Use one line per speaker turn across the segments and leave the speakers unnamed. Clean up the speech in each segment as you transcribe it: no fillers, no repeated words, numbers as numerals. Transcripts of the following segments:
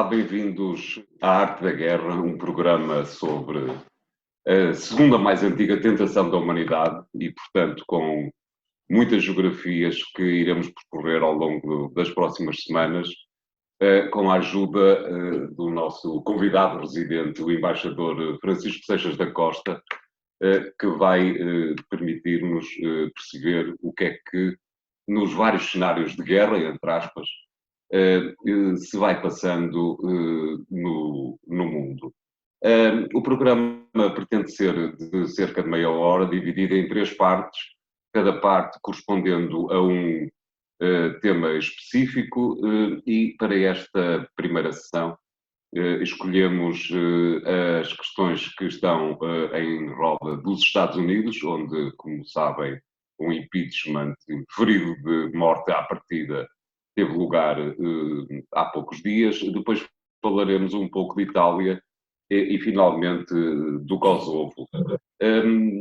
Olá, bem-vindos à Arte da Guerra, um programa sobre a segunda mais antiga tentação da humanidade e, portanto, com muitas geografias que iremos percorrer ao longo das próximas semanas, com a ajuda do nosso convidado residente, o embaixador Francisco Seixas da Costa, que vai permitir-nos perceber o que é que, nos vários cenários de guerra, entre aspas, se vai passando no mundo. O programa pretende ser de cerca de meia hora, dividido em 3 partes, cada parte correspondendo a um tema específico, e para esta primeira sessão escolhemos as questões que estão em roda dos Estados Unidos, onde, como sabem, um impeachment ferido de morte à partida teve lugar há poucos dias. Depois falaremos um pouco de Itália e finalmente do Kosovo.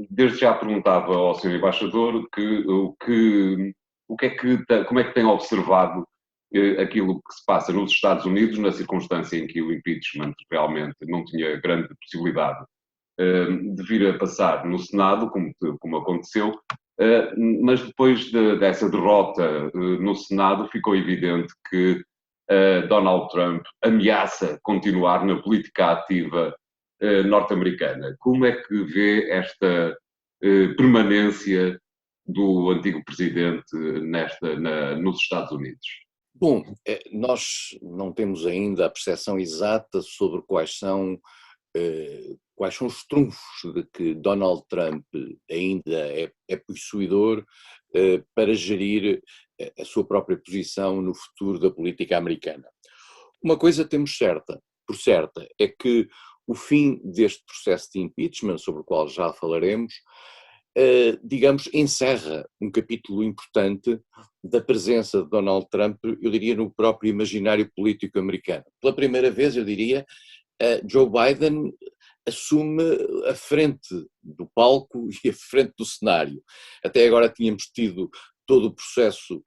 Desde já perguntava ao Sr. Embaixador como é que tem observado aquilo que se passa nos Estados Unidos, na circunstância em que o impeachment realmente não tinha grande possibilidade de vir a passar no Senado, como aconteceu, mas depois dessa derrota no Senado ficou evidente que Donald Trump ameaça continuar na política ativa norte-americana. Como é que vê esta permanência do antigo presidente nos Estados Unidos?
Bom, nós não temos ainda a percepção exata sobre quais são os trunfos de que Donald Trump ainda é possuidor para gerir a sua própria posição no futuro da política americana. Uma coisa temos por certa, é que o fim deste processo de impeachment, sobre o qual já falaremos, digamos, encerra um capítulo importante da presença de Donald Trump, eu diria, no próprio imaginário político americano. Pela primeira vez, eu diria, Joe Biden assume a frente do palco e a frente do cenário. Até agora tínhamos tido todo o processo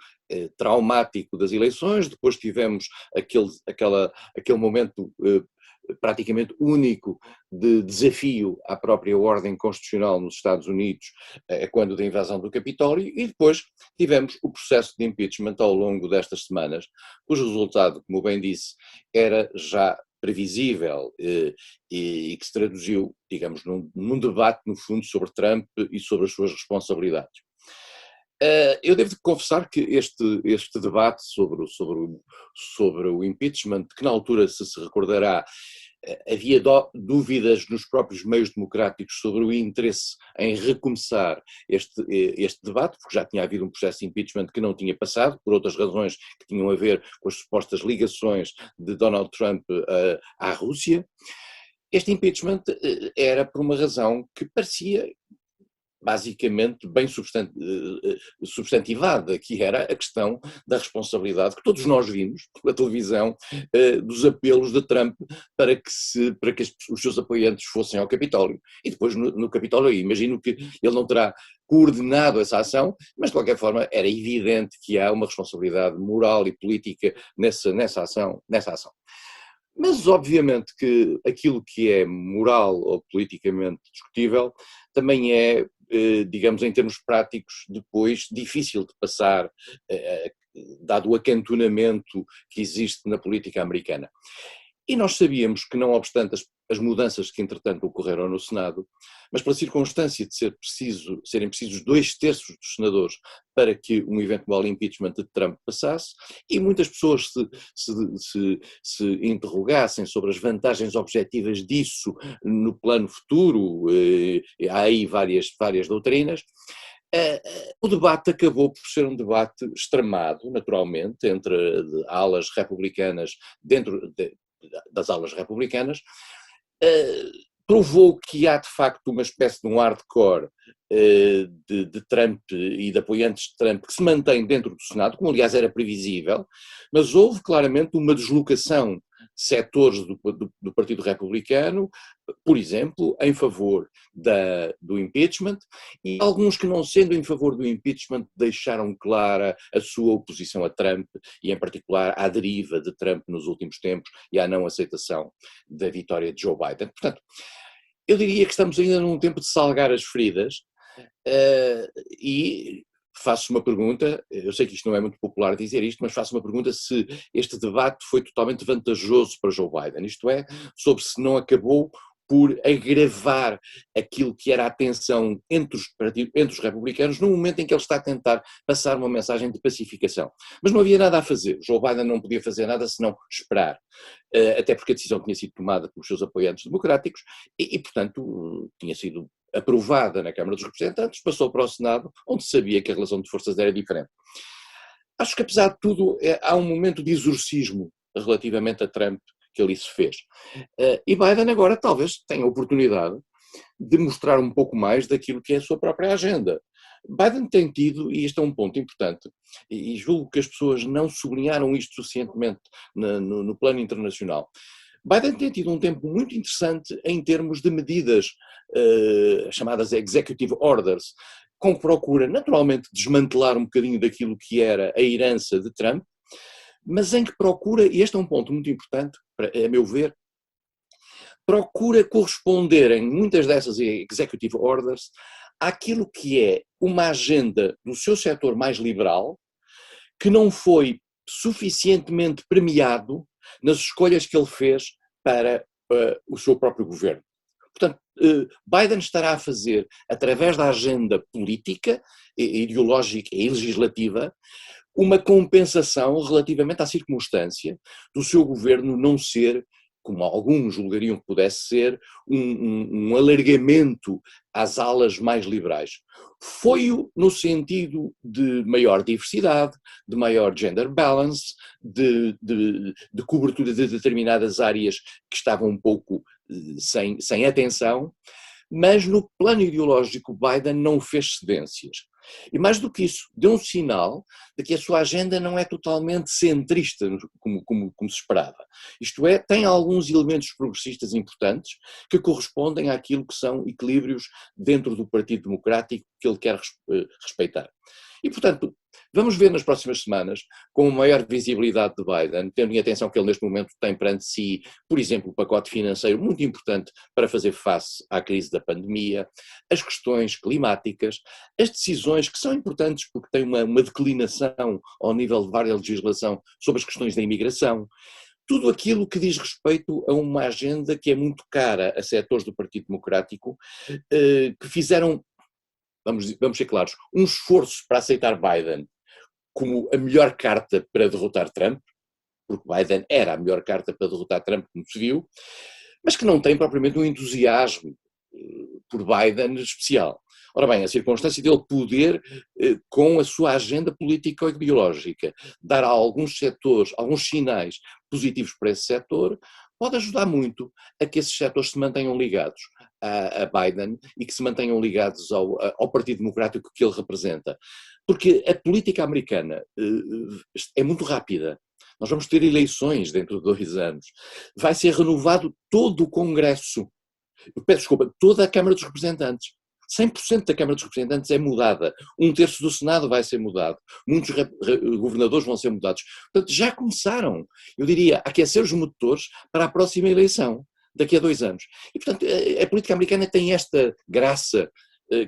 traumático das eleições, depois tivemos aquele momento praticamente único de desafio à própria ordem constitucional nos Estados Unidos, quando da invasão do Capitólio, e depois tivemos o processo de impeachment ao longo destas semanas, cujo resultado, como bem disse, era já previsível e que se traduziu, digamos, num debate, no fundo, sobre Trump e sobre as suas responsabilidades. Eu devo confessar que este debate sobre o impeachment, que na altura, se recordará, havia dúvidas nos próprios meios democráticos sobre o interesse em recomeçar este debate, porque já tinha havido um processo de impeachment que não tinha passado, por outras razões que tinham a ver com as supostas ligações de Donald Trump à Rússia. Este impeachment era por uma razão que parecia basicamente bem substantivada, que era a questão da responsabilidade que todos nós vimos pela televisão, dos apelos de Trump para que os seus apoiantes fossem ao Capitólio. E depois no Capitólio, eu imagino que ele não terá coordenado essa ação, mas de qualquer forma era evidente que há uma responsabilidade moral e política nessa ação. Mas obviamente que aquilo que é moral ou politicamente discutível também é, digamos, em termos práticos, depois difícil de passar, dado o acantonamento que existe na política americana. E nós sabíamos que, não obstante as mudanças que entretanto ocorreram no Senado, mas pela circunstância de serem precisos 2/3 dos senadores para que um eventual impeachment de Trump passasse, e muitas pessoas se interrogassem sobre as vantagens objetivas disso no plano futuro, há aí várias doutrinas. O debate acabou por ser um debate extremado, naturalmente, entre alas republicanas, dentro das alas republicanas, provou que há de facto uma espécie de um hardcore de Trump e de apoiantes de Trump que se mantém dentro do Senado, como aliás era previsível, mas houve claramente uma deslocação setores do Partido Republicano, por exemplo, em favor do impeachment, e alguns que, não sendo em favor do impeachment, deixaram clara a sua oposição a Trump e, em particular, à deriva de Trump nos últimos tempos e à não aceitação da vitória de Joe Biden. Portanto, eu diria que estamos ainda num tempo de salgar as feridas, e faço uma pergunta, eu sei que isto não é muito popular dizer isto, mas faço uma pergunta se este debate foi totalmente vantajoso para Joe Biden, isto é, sobre se não acabou por agravar aquilo que era a tensão entre os republicanos no momento em que ele está a tentar passar uma mensagem de pacificação. Mas não havia nada a fazer, Joe Biden não podia fazer nada senão esperar, até porque a decisão tinha sido tomada pelos seus apoiantes democráticos e portanto, tinha sido aprovada na Câmara dos Representantes, passou para o Senado, onde sabia que a relação de forças era diferente. Acho que, apesar de tudo, há um momento de exorcismo relativamente a Trump que ali se fez. E Biden agora talvez tenha a oportunidade de mostrar um pouco mais daquilo que é a sua própria agenda. Biden tem tido, e este é um ponto importante, e julgo que as pessoas não sublinharam isto suficientemente no plano internacional, Biden tem tido um tempo muito interessante em termos de medidas chamadas executive orders, com que procura naturalmente desmantelar um bocadinho daquilo que era a herança de Trump, mas em que procura, e este é um ponto muito importante, a meu ver, procura corresponder em muitas dessas executive orders àquilo que é uma agenda do seu setor mais liberal, que não foi suficientemente premiado nas escolhas que ele fez para o seu próprio governo. Portanto, Biden estará a fazer, através da agenda política, ideológica e legislativa, uma compensação relativamente à circunstância do seu governo não ser, como alguns julgariam que pudesse ser, um alargamento às alas mais liberais. Foi-o no sentido de maior diversidade, de maior gender balance, de cobertura de determinadas áreas que estavam um pouco sem atenção, mas no plano ideológico Biden não fez cedências. E mais do que isso, deu um sinal de que a sua agenda não é totalmente centrista, como se esperava. Isto é, tem alguns elementos progressistas importantes que correspondem àquilo que são equilíbrios dentro do Partido Democrático que ele quer respeitar. E, portanto, vamos ver nas próximas semanas, com maior visibilidade de Biden, tendo em atenção que ele neste momento tem perante si, por exemplo, um pacote financeiro muito importante para fazer face à crise da pandemia, as questões climáticas, as decisões que são importantes porque têm uma declinação ao nível de várias legislação sobre as questões da imigração, tudo aquilo que diz respeito a uma agenda que é muito cara a setores do Partido Democrático, que fizeram, vamos ser claros, um esforço para aceitar Biden como a melhor carta para derrotar Trump, porque Biden era a melhor carta para derrotar Trump, como se viu, mas que não tem propriamente um entusiasmo por Biden especial. Ora bem, a circunstância dele poder, com a sua agenda político-ideológica, dar a alguns setores, alguns sinais positivos para esse setor, pode ajudar muito a que esses setores se mantenham ligados a Biden e que se mantenham ligados ao Partido Democrático que ele representa. Porque a política americana é muito rápida. Nós vamos ter eleições dentro de 2 anos. Vai ser renovado todo o Congresso. Peço desculpa, toda a Câmara dos Representantes. 100% da Câmara dos Representantes é mudada. 1/3 do Senado vai ser mudado. Muitos governadores vão ser mudados. Portanto, já começaram, eu diria, a aquecer os motores para a próxima eleição, daqui a 2 anos. E, portanto, a política americana tem esta graça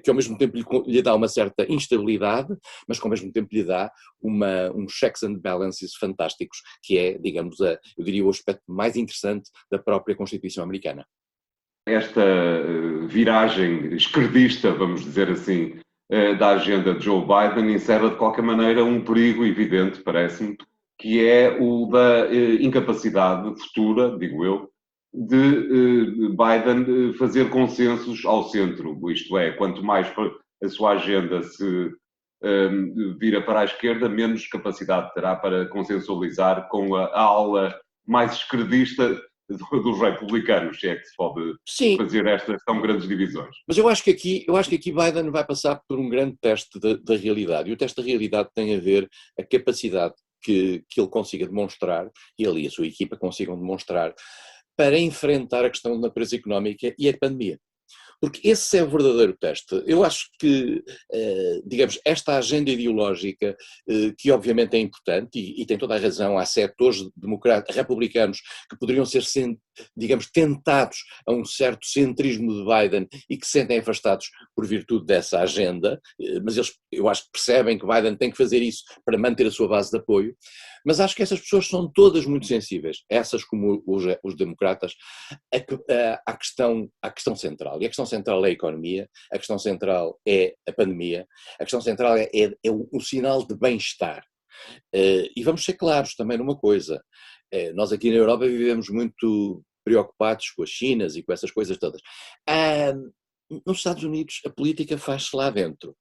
que ao mesmo tempo lhe dá uma certa instabilidade, mas que ao mesmo tempo lhe dá uns checks and balances fantásticos, que é, digamos, eu diria, o aspecto mais interessante da própria Constituição americana.
Esta viragem esquerdista, vamos dizer assim, da agenda de Joe Biden encerra de qualquer maneira um perigo evidente, parece-me, que é o da incapacidade futura, digo eu, de Biden fazer consensos ao centro. Isto é, quanto mais a sua agenda se vira para a esquerda, menos capacidade terá para consensualizar com a ala mais esquerdista dos republicanos, se é que se pode fazer estas tão grandes divisões.
Mas eu acho que aqui Biden vai passar por um grande teste da realidade, e o teste da realidade tem a ver a capacidade que ele consiga demonstrar, ele e a sua equipa consigam demonstrar, para enfrentar a questão da natureza económica e a pandemia. Porque esse é o verdadeiro teste. Eu acho que, digamos, esta agenda ideológica, que obviamente é importante e tem toda a razão, há setores republicanos que poderiam ser, digamos, tentados a um certo centrismo de Biden e que se sentem afastados por virtude dessa agenda, mas eles, eu acho que percebem que Biden tem que fazer isso para manter a sua base de apoio, mas acho que essas pessoas são todas muito sensíveis, essas como os democratas, à questão central. E a questão central é a economia, a questão central é a pandemia, a questão central é o sinal de bem-estar. E vamos ser claros também numa coisa, nós aqui na Europa vivemos muito preocupados com as Chinas e com essas coisas todas. Nos Estados Unidos a política faz-se lá dentro.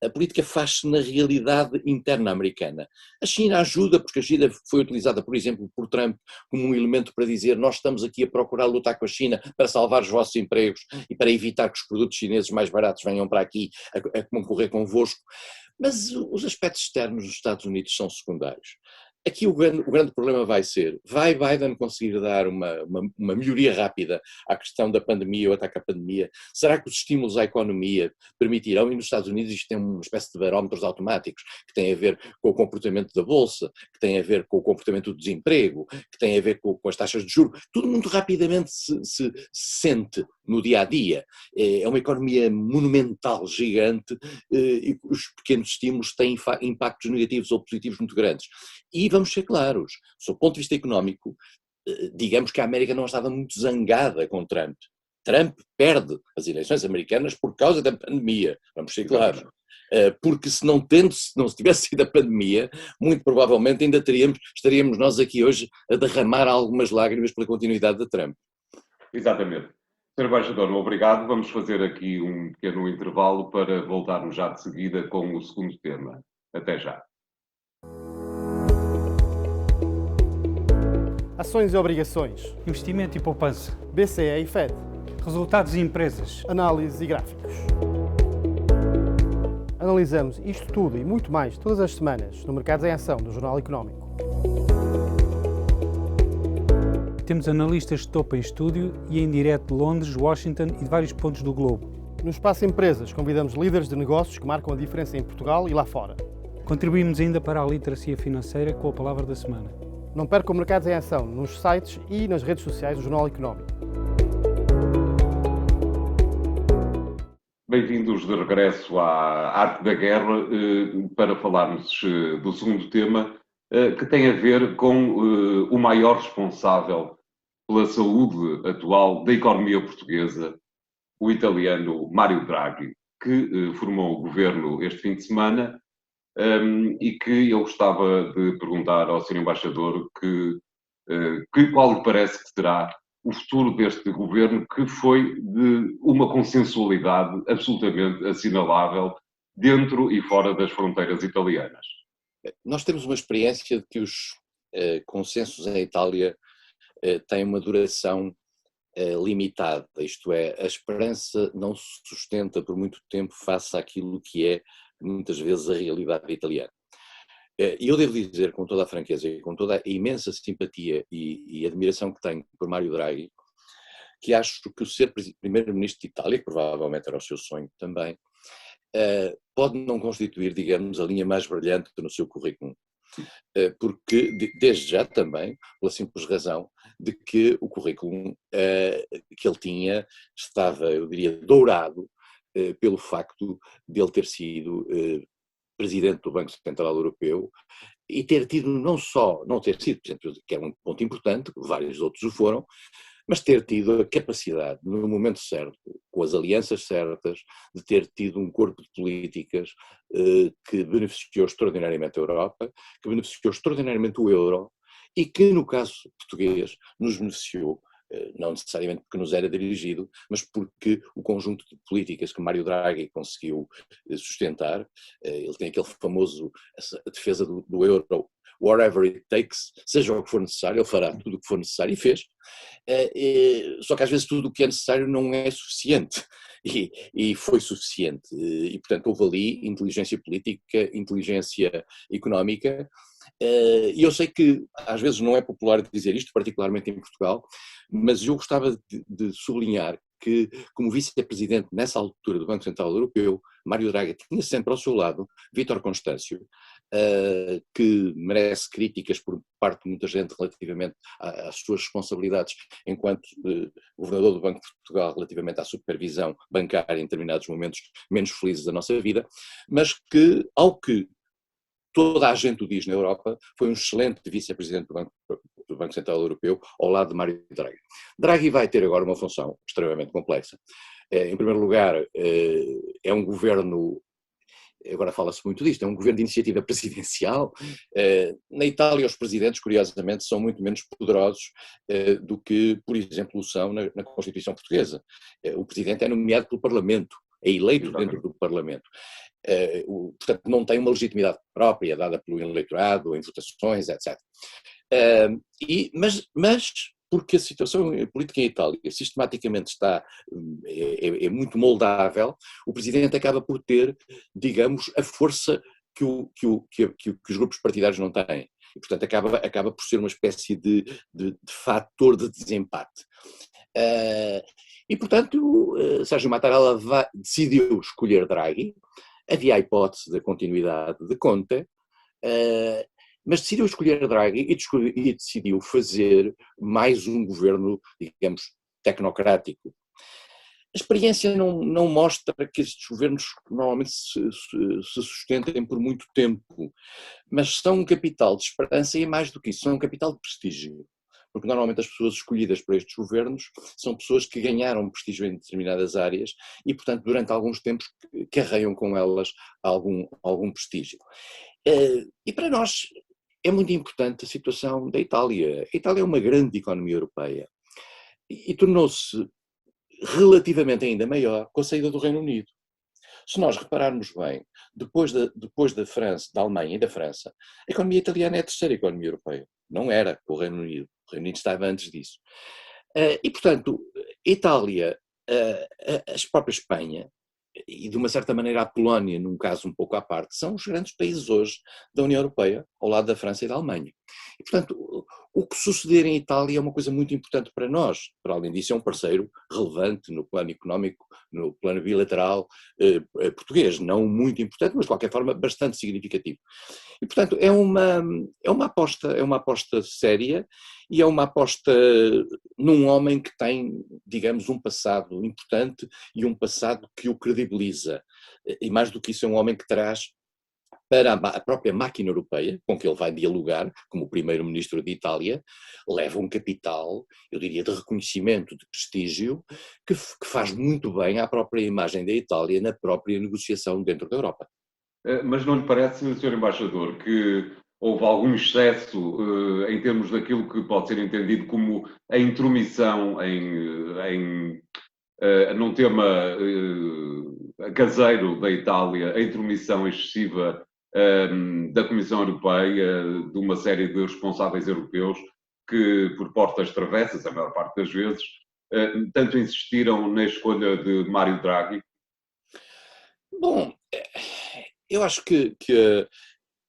A política faz-se na realidade interna americana. A China ajuda, porque a China foi utilizada, por exemplo, por Trump como um elemento para dizer nós estamos aqui a procurar lutar com a China para salvar os vossos empregos e para evitar que os produtos chineses mais baratos venham para aqui a concorrer convosco. Mas os aspectos externos dos Estados Unidos são secundários. Aqui o grande problema vai Biden conseguir dar uma melhoria rápida à questão da pandemia, o ataque à pandemia? Será que os estímulos à economia permitirão? E nos Estados Unidos isto tem uma espécie de barómetros automáticos, que tem a ver com o comportamento da bolsa, que tem a ver com o comportamento do desemprego, que tem a ver com as taxas de juros, tudo muito rapidamente se sente no dia a dia. É uma economia monumental, gigante, e os pequenos estímulos têm impactos negativos ou positivos muito grandes. E vamos ser claros, do ponto de vista económico, digamos que a América não estava muito zangada com Trump. Trump perde as eleições americanas por causa da pandemia, vamos ser claros. Porque se não tivesse sido a pandemia, muito provavelmente ainda estaríamos nós aqui hoje a derramar algumas lágrimas pela continuidade de Trump.
Exatamente. Sr. Embaixador, obrigado. Vamos fazer aqui um pequeno intervalo para voltarmos já de seguida com o segundo tema. Até já.
Ações e obrigações.
Investimento e poupança.
BCE e FED.
Resultados e empresas.
Análise e gráficos. Analisamos isto tudo e muito mais todas as semanas no Mercados em Ação do Jornal Económico.
Temos analistas de topo em estúdio e em direto de Londres, Washington e de vários pontos do globo.
No Espaço Empresas convidamos líderes de negócios que marcam a diferença em Portugal e lá fora.
Contribuímos ainda para a literacia financeira com a palavra da semana.
Não percam Mercados em Ação nos sites e nas redes sociais do Jornal Económico.
Bem-vindos de regresso à Arte da Guerra para falarmos do segundo tema, que tem a ver com o maior responsável pela saúde atual da economia portuguesa, o italiano Mário Draghi, que formou o governo este fim de semana. E que eu gostava de perguntar ao Sr. Embaixador qual lhe parece que será o futuro deste governo, que foi de uma consensualidade absolutamente assinalável dentro e fora das fronteiras italianas.
Nós temos uma experiência de que os consensos em Itália têm uma duração limitada, isto é, a esperança não se sustenta por muito tempo face àquilo que é muitas vezes a realidade italiana. E eu devo dizer com toda a franqueza e com toda a imensa simpatia e admiração que tenho por Mário Draghi, que acho que o ser primeiro-ministro de Itália, que provavelmente era o seu sonho também, pode não constituir, digamos, a linha mais brilhante no seu currículo. Porque, desde já também, pela simples razão de que o currículo que ele tinha estava, eu diria, dourado pelo facto de ele ter sido presidente do Banco Central Europeu e ter tido não ter sido presidente, que é um ponto importante, vários outros o foram, mas ter tido a capacidade, no momento certo, com as alianças certas, de ter tido um corpo de políticas que beneficiou extraordinariamente a Europa, que beneficiou extraordinariamente o euro e que, no caso português, nos beneficiou, não necessariamente porque nos era dirigido, mas porque o conjunto de políticas que Mário Draghi conseguiu sustentar, ele tem aquele famoso, a defesa do euro, whatever it takes, seja o que for necessário, ele fará tudo o que for necessário e fez, só que às vezes tudo o que é necessário não é suficiente, e foi suficiente, e portanto houve ali inteligência política, inteligência económica, E eu sei que às vezes não é popular dizer isto, particularmente em Portugal, mas eu gostava de sublinhar que, como vice-presidente nessa altura do Banco Central Europeu, Mário Draghi tinha sempre ao seu lado Vítor Constâncio, que merece críticas por parte de muita gente relativamente às suas responsabilidades enquanto governador do Banco de Portugal relativamente à supervisão bancária em determinados momentos menos felizes da nossa vida, mas que, ao que toda a gente o diz na Europa, foi um excelente vice-presidente do Banco Central Europeu ao lado de Mário Draghi. Draghi vai ter agora uma função extremamente complexa. Em primeiro lugar, é um governo, agora fala-se muito disto, é um governo de iniciativa presidencial. Na Itália os presidentes, curiosamente, são muito menos poderosos do que, por exemplo, são na Constituição Portuguesa. O presidente é nomeado pelo Parlamento, é eleito dentro do Parlamento. Portanto, não tem uma legitimidade própria dada pelo eleitorado, em votações, etc. Mas porque a situação política em Itália sistematicamente é muito moldável, o presidente acaba por ter, digamos, a força que os grupos partidários não têm. E, portanto, acaba por ser uma espécie de fator de desempate. E, portanto, Sérgio Mattarella decidiu escolher Draghi. Havia a hipótese da continuidade de Conte, mas decidiu escolher Draghi e decidiu fazer mais um governo, digamos, tecnocrático. A experiência não mostra que estes governos normalmente se sustentem por muito tempo, mas são um capital de esperança e, mais do que isso, são um capital de prestígio. Porque normalmente as pessoas escolhidas para estes governos são pessoas que ganharam prestígio em determinadas áreas e, portanto, durante alguns tempos carregam com elas algum prestígio. E para nós é muito importante a situação da Itália. A Itália é uma grande economia europeia e tornou-se relativamente ainda maior com a saída do Reino Unido. Se nós repararmos bem, depois da França, da Alemanha e da França, a economia italiana é a terceira economia europeia. Não era com o Reino Unido. O Reino Unido estava antes disso. E, portanto, a Itália, a própria Espanha e, de uma certa maneira, a Polónia, num caso um pouco à parte, são os grandes países hoje da União Europeia, ao lado da França e da Alemanha. E, portanto, o que suceder em Itália é uma coisa muito importante para nós. Para além disso, é um parceiro relevante no plano económico, no plano bilateral português. Não muito importante, mas de qualquer forma bastante significativo. E, portanto, é uma aposta séria e é uma aposta num homem que tem, digamos, um passado importante e um passado que o credibiliza. E mais do que isso, é um homem que traz para a própria máquina europeia, com que ele vai dialogar, como o primeiro-ministro de Itália, leva um capital, eu diria, de reconhecimento, de prestígio, que faz muito bem à própria imagem da Itália na própria negociação dentro da Europa.
Mas não lhe parece, Sr. Embaixador, que houve algum excesso em termos daquilo que pode ser entendido como a intromissão num tema caseiro da Itália, a intromissão excessiva da Comissão Europeia, de uma série de responsáveis europeus que, por portas travessas, a maior parte das vezes, tanto insistiram na escolha de Mário Draghi?
Bom, eu acho que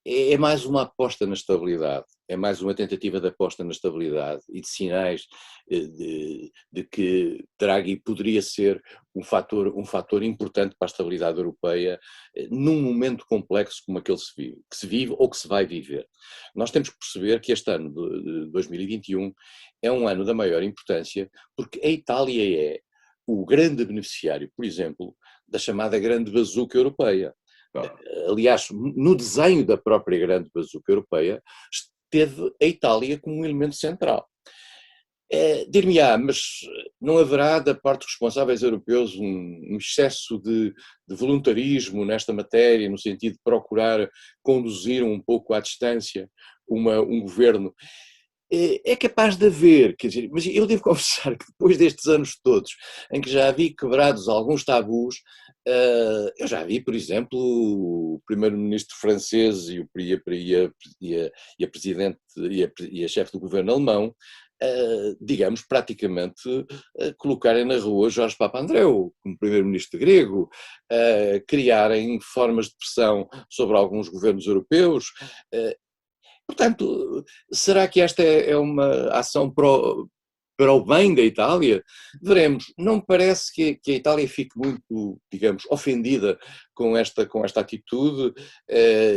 é mais uma aposta na estabilidade, é mais uma tentativa de aposta na estabilidade e de sinais de que Draghi poderia ser um fator importante para a estabilidade europeia num momento complexo como aquele que se vive ou que se vai viver. Nós temos que perceber que este ano de 2021 é um ano da maior importância porque a Itália é o grande beneficiário, por exemplo, da chamada grande bazuca europeia. Aliás, no desenho da própria grande bazuca europeia, esteve a Itália como um elemento central. Dir-me-á, mas não haverá da parte dos responsáveis europeus um excesso de voluntarismo nesta matéria, no sentido de procurar conduzir um pouco à distância um governo? É capaz de haver, quer dizer, mas eu devo confessar que depois destes anos todos, em que já vi quebrados alguns tabus, eu já vi, por exemplo, o primeiro-ministro francês e a presidente e a chefe do governo alemão, digamos, praticamente colocarem na rua Jorge Papandreou como primeiro-ministro grego, criarem formas de pressão sobre alguns governos europeus. Portanto, será que esta é uma ação para o bem da Itália? Veremos. Não me parece que a Itália fique muito, digamos, ofendida com esta atitude,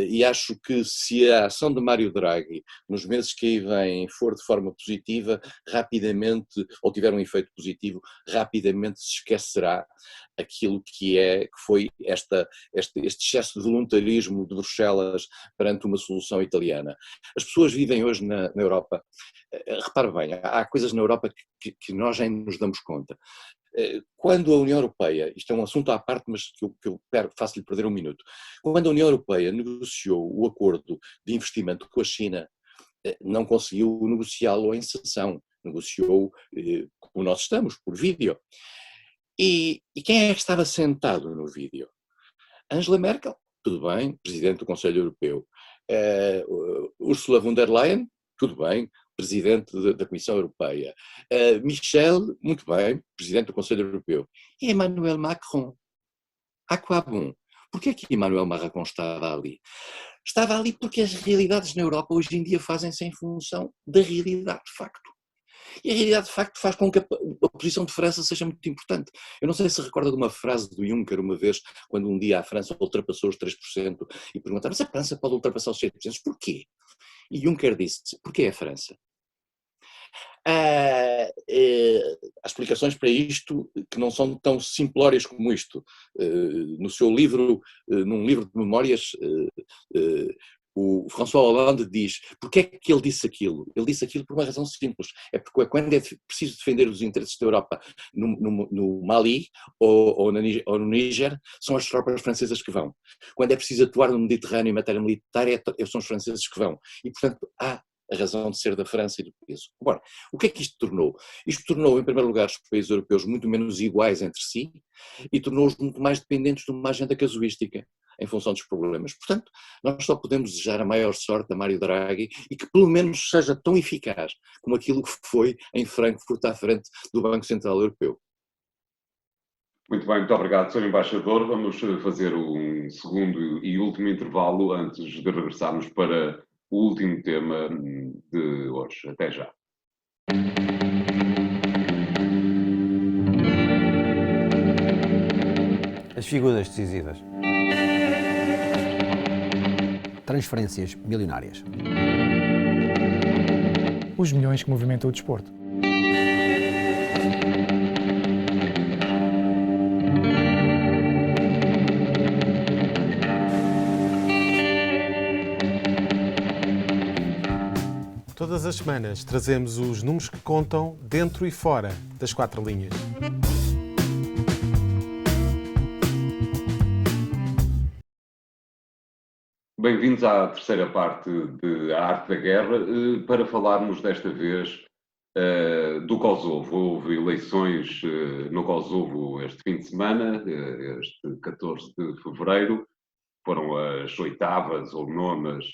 e acho que se a ação de Mário Draghi nos meses que aí vêm for de forma positiva, rapidamente, ou tiver um efeito positivo, rapidamente se esquecerá aquilo que foi este excesso de voluntarismo de Bruxelas perante uma solução italiana. As pessoas vivem hoje na Europa. Repare bem, há coisas na Europa que nós já nos damos conta. Quando a União Europeia, isto é um assunto à parte, mas que eu faço-lhe perder um minuto, quando a União Europeia negociou o acordo de investimento com a China, não conseguiu negociá-lo em sessão, negociou como nós estamos, por vídeo. E quem é que estava sentado no vídeo? Angela Merkel, tudo bem, Presidente do Conselho Europeu. Ursula von der Leyen, tudo bem, Presidente da Comissão Europeia. Michel, muito bem, Presidente do Conselho Europeu. E Emmanuel Macron? À quoi bon? Porquê é que Emmanuel Macron estava ali? Estava ali porque as realidades na Europa hoje em dia fazem-se em função da realidade de facto. E a realidade de facto faz com que a posição de França seja muito importante. Eu não sei se recorda de uma frase do Juncker uma vez, quando um dia a França ultrapassou os 3% e perguntaram, mas a França pode ultrapassar os 6%, porquê? E Juncker disse, porquê a França? Há explicações para isto que não são tão simplórias como isto. No seu livro, num livro de memórias, o François Hollande diz, porquê é que ele disse aquilo? Ele disse aquilo por uma razão simples, é porque quando é preciso defender os interesses da Europa no Mali ou no Níger, são as tropas francesas que vão. Quando é preciso atuar no Mediterrâneo em matéria militar, são os franceses que vão. E, portanto, há a razão de ser da França e do peso. Agora, o que é que isto tornou? Isto tornou, em primeiro lugar, os países europeus muito menos iguais entre si e tornou-os muito mais dependentes de uma agenda casuística em função dos problemas. Portanto, nós só podemos desejar a maior sorte a Mário Draghi e que pelo menos seja tão eficaz como aquilo que foi em Frankfurt à frente do Banco Central Europeu.
Muito bem, muito obrigado, Sr. Embaixador. Vamos fazer um segundo e último intervalo antes de regressarmos para o último tema de hoje. Até já.
As figuras decisivas. Transferências milionárias.
Os milhões que movimentam o desporto.
Todas as semanas trazemos os números que contam dentro e fora das quatro linhas.
Bem-vindos à terceira parte de A Arte da Guerra, para falarmos desta vez do Kosovo. Houve eleições no Kosovo este fim de semana, este 14 de fevereiro. Foram as oitavas ou nonas,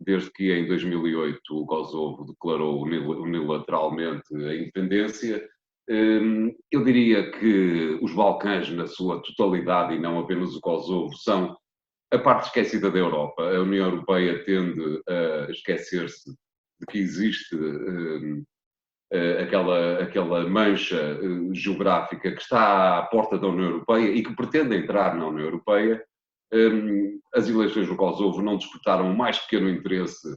desde que em 2008 o Kosovo declarou unilateralmente a independência. Eu diria que os Balcãs, na sua totalidade, e não apenas o Kosovo, são a parte esquecida da Europa. A União Europeia tende a esquecer-se de que existe aquela mancha geográfica que está à porta da União Europeia e que pretende entrar na União Europeia. As eleições no Kosovo não despertaram o mais pequeno interesse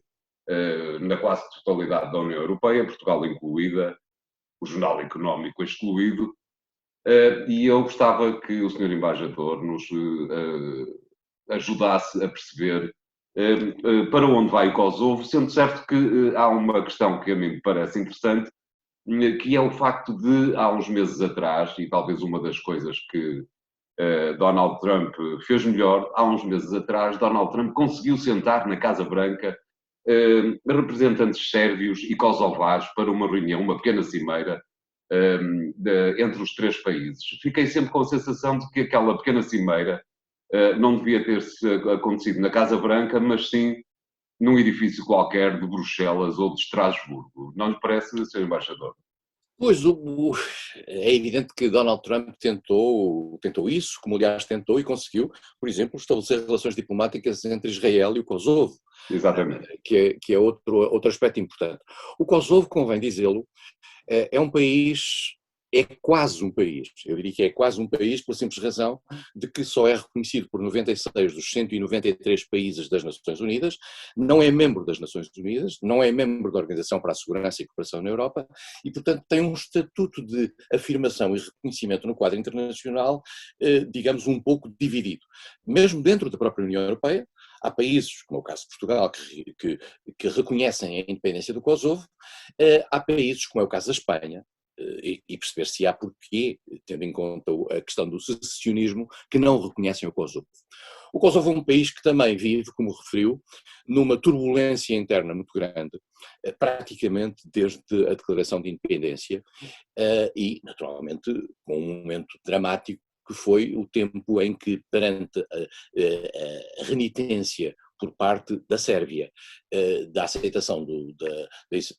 na quase totalidade da União Europeia, Portugal incluída, o Jornal Económico excluído, e eu gostava que o Sr. Embaixador nos ajudasse a perceber para onde vai o Kosovo, sendo certo que há uma questão que a mim me parece interessante, que é o facto de, há uns meses atrás, e talvez uma das coisas que Donald Trump fez melhor, há uns meses atrás, Donald Trump conseguiu sentar na Casa Branca representantes sérvios e kosovares para uma reunião, uma pequena cimeira entre os três países. Fiquei sempre com a sensação de que aquela pequena cimeira não devia ter acontecido na Casa Branca, mas sim num edifício qualquer de Bruxelas ou de Estrasburgo. Não lhe parece, Sr. Embaixador?
Pois, é evidente que Donald Trump tentou isso, como aliás tentou e conseguiu, por exemplo, estabelecer relações diplomáticas entre Israel e o Kosovo,
Exatamente.
que é outro aspecto importante. O Kosovo, convém dizê-lo, é um país, é quase um país, eu diria que é quase um país pela simples razão de que só é reconhecido por 96 dos 193 países das Nações Unidas, não é membro das Nações Unidas, não é membro da Organização para a Segurança e Cooperação na Europa e, portanto, tem um estatuto de afirmação e reconhecimento no quadro internacional, digamos, um pouco dividido. Mesmo dentro da própria União Europeia, há países, como é o caso de Portugal, que reconhecem a independência do Kosovo, há países, como é o caso da Espanha, e perceber-se há porquê, tendo em conta a questão do secessionismo, que não reconhecem o Kosovo. O Kosovo é um país que também vive, como referiu, numa turbulência interna muito grande, praticamente desde a declaração de independência, e, naturalmente, com um momento dramático que foi o tempo em que, perante a renitência por parte da Sérvia, da aceitação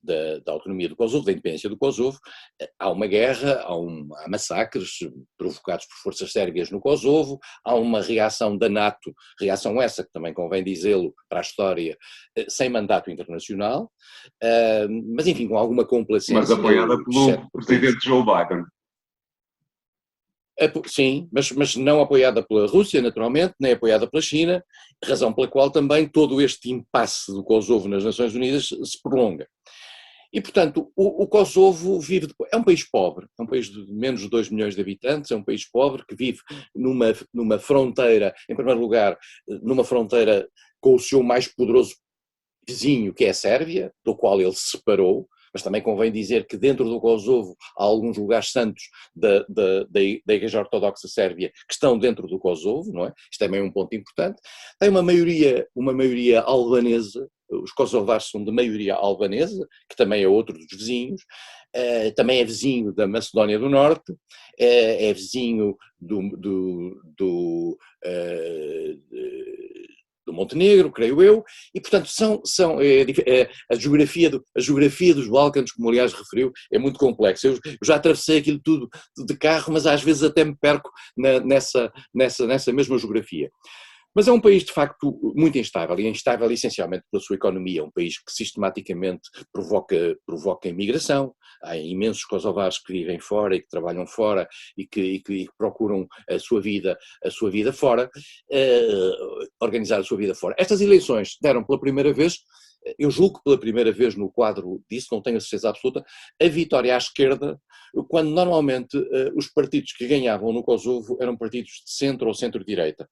da autonomia do Kosovo, da independência do Kosovo, há uma guerra, há massacres provocados por forças sérvias no Kosovo, há uma reação da NATO, reação essa que também convém dizê-lo para a história, sem mandato internacional, mas enfim, com alguma complacência.
Mas apoiada pelo presidente Joe Biden.
Sim, mas não apoiada pela Rússia, naturalmente, nem apoiada pela China, razão pela qual também todo este impasse do Kosovo nas Nações Unidas se prolonga. E, portanto, o Kosovo é um país pobre, é um país de menos de 2 milhões de habitantes, é um país pobre que vive numa fronteira, em primeiro lugar, numa fronteira com o seu mais poderoso vizinho, que é a Sérvia, do qual ele se separou, mas também convém dizer que dentro do Kosovo há alguns lugares santos da Igreja Ortodoxa Sérvia que estão dentro do Kosovo, não é? Isto também é um ponto importante. Tem uma maioria albanesa, os kosovares são de maioria albanesa, que também é outro dos vizinhos, também é vizinho da Macedónia do Norte, é vizinho do Montenegro, creio eu, e portanto a geografia dos Balcãs, como aliás referiu, é muito complexa. Eu já atravessei aquilo tudo de carro, mas às vezes até me perco nessa mesma geografia. Mas é um país, de facto, muito instável, e instável essencialmente pela sua economia. É um país que sistematicamente provoca imigração. Há imensos kosovares que vivem fora e que trabalham fora e que procuram a sua vida fora, organizar a sua vida fora. Estas eleições deram pela primeira vez, eu julgo que pela primeira vez no quadro disso, não tenho a certeza absoluta, a vitória à esquerda, quando normalmente os partidos que ganhavam no Kosovo eram partidos de centro ou centro-direita.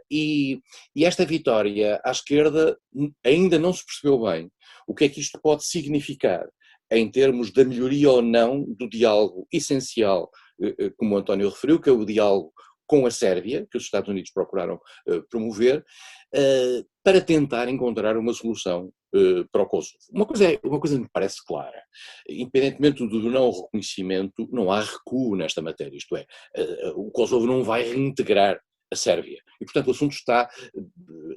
E esta vitória à esquerda ainda não se percebeu bem o que é que isto pode significar em termos da melhoria ou não do diálogo essencial, como o António referiu, que é o diálogo com a Sérvia, que os Estados Unidos procuraram promover, para tentar encontrar uma solução para o Kosovo. Uma coisa me parece clara, independentemente do não reconhecimento, não há recuo nesta matéria, isto é, o Kosovo não vai reintegrar a Sérvia, e portanto o assunto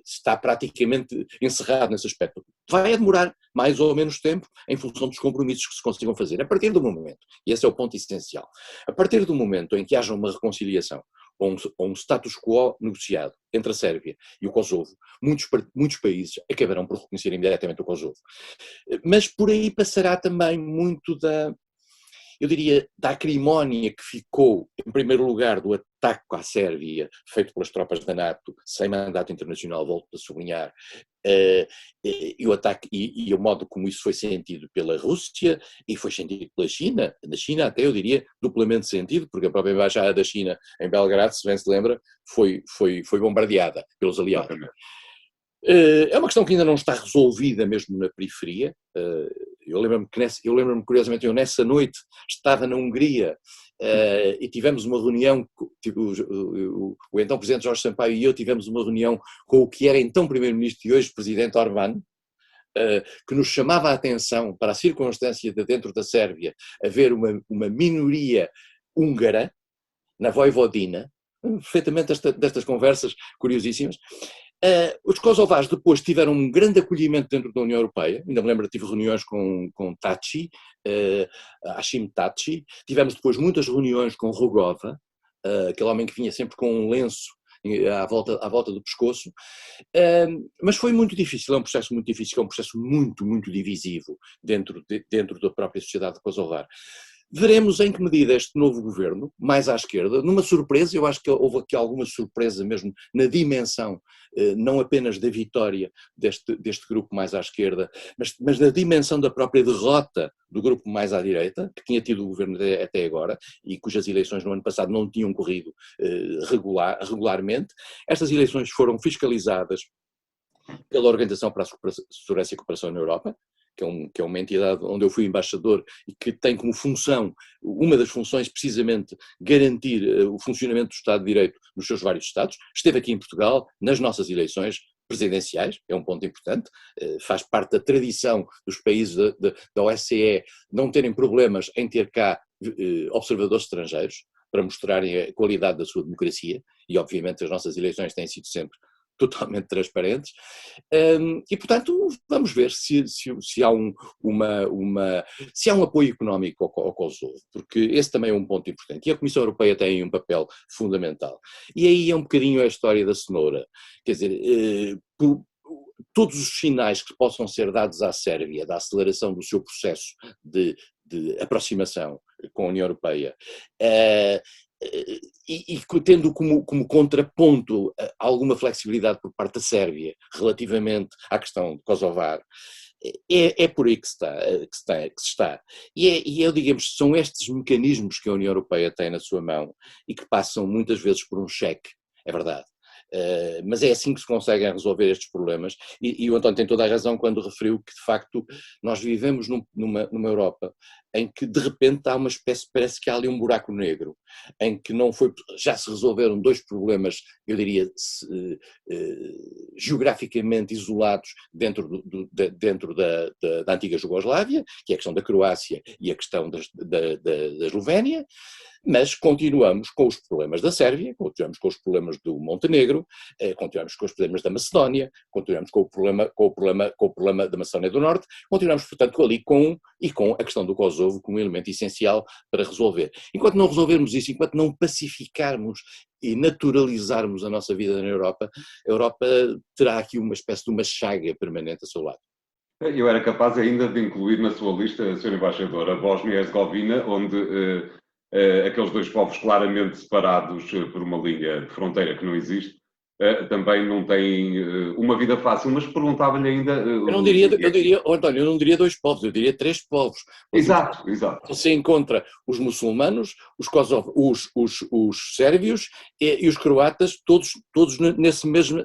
está praticamente encerrado nesse aspecto. Vai demorar mais ou menos tempo em função dos compromissos que se consigam fazer, a partir do momento, e esse é o ponto essencial, a partir do momento em que haja uma reconciliação, ou um status quo negociado entre a Sérvia e o Kosovo, muitos países acabarão por reconhecer imediatamente o Kosovo. Mas por aí passará também muito da acrimónia que ficou, em primeiro lugar, do ataque à Sérvia, feito pelas tropas da NATO, sem mandato internacional, volto a sublinhar, e o ataque e o modo como isso foi sentido pela Rússia e foi sentido pela China, na China até eu diria duplamente sentido, porque a própria embaixada da China em Belgrado, se bem se lembra, foi bombardeada pelos aliados. É uma questão que ainda não está resolvida mesmo na periferia. Eu lembro-me curiosamente, eu nessa noite estava na Hungria e tivemos uma reunião, o então Presidente Jorge Sampaio e eu tivemos uma reunião com o que era então Primeiro-Ministro e hoje Presidente Orbán, que nos chamava a atenção para a circunstância de dentro da Sérvia haver uma minoria húngara na Voivodina, perfeitamente destas conversas curiosíssimas, Os kosovares depois tiveram um grande acolhimento dentro da União Europeia, ainda me lembro que tive reuniões com Taci, Hashim Taci, tivemos depois muitas reuniões com Rugova, aquele homem que vinha sempre com um lenço à volta do pescoço, mas foi muito difícil, é um processo muito difícil, é um processo muito, muito divisivo dentro da própria sociedade kosovar. Veremos em que medida este novo governo, mais à esquerda, numa surpresa, eu acho que houve aqui alguma surpresa mesmo na dimensão, não apenas da vitória deste grupo mais à esquerda, mas na dimensão da própria derrota do grupo mais à direita, que tinha tido o governo até agora e cujas eleições no ano passado não tinham corrido regularmente. Estas eleições foram fiscalizadas pela Organização para a Segurança e Cooperação na Europa, que é uma entidade onde eu fui embaixador e que tem como função, uma das funções precisamente, garantir o funcionamento do Estado de Direito nos seus vários Estados. Esteve aqui em Portugal, nas nossas eleições presidenciais, é um ponto importante, faz parte da tradição dos países da OSCE não terem problemas em ter cá observadores estrangeiros, para mostrarem a qualidade da sua democracia, e obviamente as nossas eleições têm sido sempre totalmente transparentes, e portanto vamos ver se há se há um apoio económico ao Kosovo, porque esse também é um ponto importante, e a Comissão Europeia tem aí um papel fundamental. E aí é um bocadinho a história da cenoura, quer dizer, todos os sinais que possam ser dados à Sérvia, da aceleração do seu processo de aproximação com a União Europeia, e tendo como contraponto alguma flexibilidade por parte da Sérvia relativamente à questão de kosovar, é por aí que se está. E eu digamos, são estes mecanismos que a União Europeia tem na sua mão e que passam muitas vezes por um cheque, é verdade. Mas é assim que se conseguem resolver estes problemas, e o António tem toda a razão quando referiu que de facto nós vivemos numa Europa em que de repente há uma espécie, parece que há ali um buraco negro, em que já se resolveram dois problemas, eu diria, geograficamente isolados dentro da antiga Jugoslávia, que é a questão da Croácia e a questão da Eslovénia, mas continuamos com os problemas da Sérvia, continuamos com os problemas do Montenegro, continuamos com os problemas da Macedónia, continuamos com o problema da Macedónia do Norte, continuamos, portanto, ali com a questão do Kosovo como elemento essencial para resolver. Enquanto não resolvermos isso, enquanto não pacificarmos e naturalizarmos a nossa vida na Europa, a Europa terá aqui uma espécie de uma chaga permanente a seu lado.
Eu era capaz ainda de incluir na sua lista, Sr. Embaixador, a Bósnia e Herzegovina, onde aqueles dois povos claramente separados por uma linha de fronteira que não existe, também não têm uma vida fácil, mas perguntava-lhe ainda...
António, eu não diria dois povos, eu diria três povos.
Exato.
Você encontra os muçulmanos, os sérvios e os croatas, todos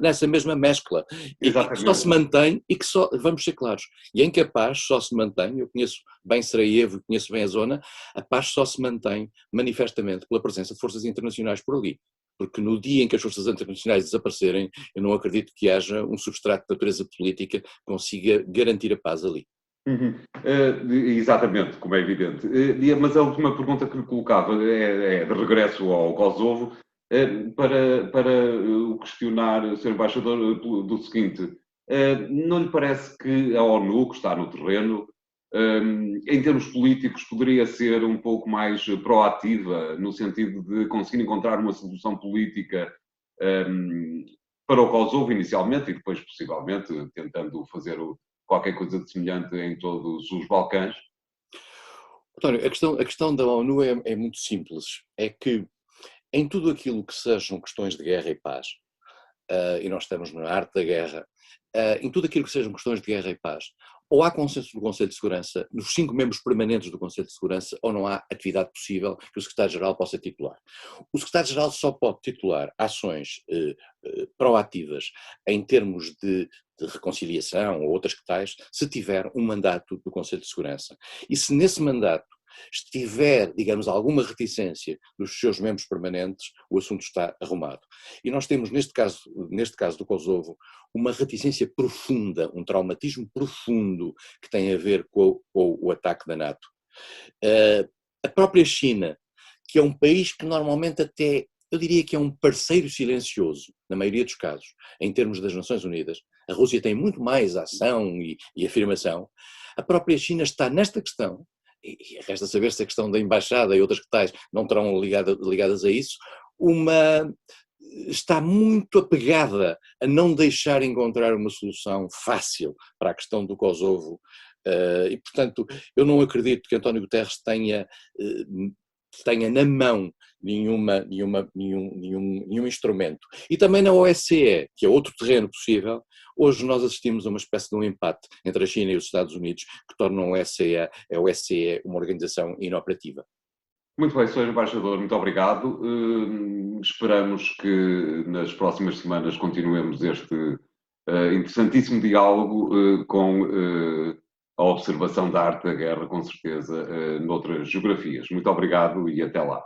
nessa mesma mescla. E que só se mantém, vamos ser claros, e em que a paz só se mantém, eu conheço bem Sarajevo, conheço bem a zona, a paz só se mantém manifestamente pela presença de forças internacionais por ali. Porque no dia em que as forças internacionais desaparecerem, eu não acredito que haja um substrato de natureza política que consiga garantir a paz ali.
Exatamente, como é evidente. Mas a última pergunta que lhe colocava é de regresso ao Kosovo, para o questionar, Sr. Embaixador, do seguinte: não lhe parece que a ONU, que está no terreno, em termos políticos, poderia ser um pouco mais proativa, no sentido de conseguir encontrar uma solução política para o Kosovo inicialmente e depois, possivelmente, tentando fazer qualquer coisa de semelhante em todos os Balcãs?
António, a questão da ONU é muito simples. É que em tudo aquilo que sejam questões de guerra e paz, e nós estamos na arte da guerra, em tudo aquilo que sejam questões de guerra e paz, ou há consenso do Conselho de Segurança, nos 5 membros permanentes do Conselho de Segurança, ou não há atividade possível que o Secretário-Geral possa titular. O Secretário-Geral só pode titular ações proativas em termos de reconciliação ou outras que tais, se tiver um mandato do Conselho de Segurança. E se nesse mandato estiver, digamos, alguma reticência dos seus membros permanentes, o assunto está arrumado. E nós temos, neste caso do Kosovo, uma reticência profunda, um traumatismo profundo que tem a ver com o ataque da NATO. A própria China, que é um país que normalmente até, eu diria que é um parceiro silencioso na maioria dos casos, em termos das Nações Unidas, a Rússia tem muito mais ação e afirmação, a própria China está nesta questão, e resta saber se a questão da embaixada e outras que tais não terão ligadas a isso, está muito apegada a não deixar encontrar uma solução fácil para a questão do Kosovo, e portanto eu não acredito que António Guterres tenha na mão nenhum instrumento. E também na OSCE, que é outro terreno possível, hoje nós assistimos a uma espécie de um empate entre a China e os Estados Unidos que tornam a OSCE uma organização inoperativa.
Muito bem, Sr. Embaixador, muito obrigado. Esperamos que nas próximas semanas continuemos este interessantíssimo diálogo com a observação da arte da guerra, com certeza, noutras geografias. Muito obrigado e até lá.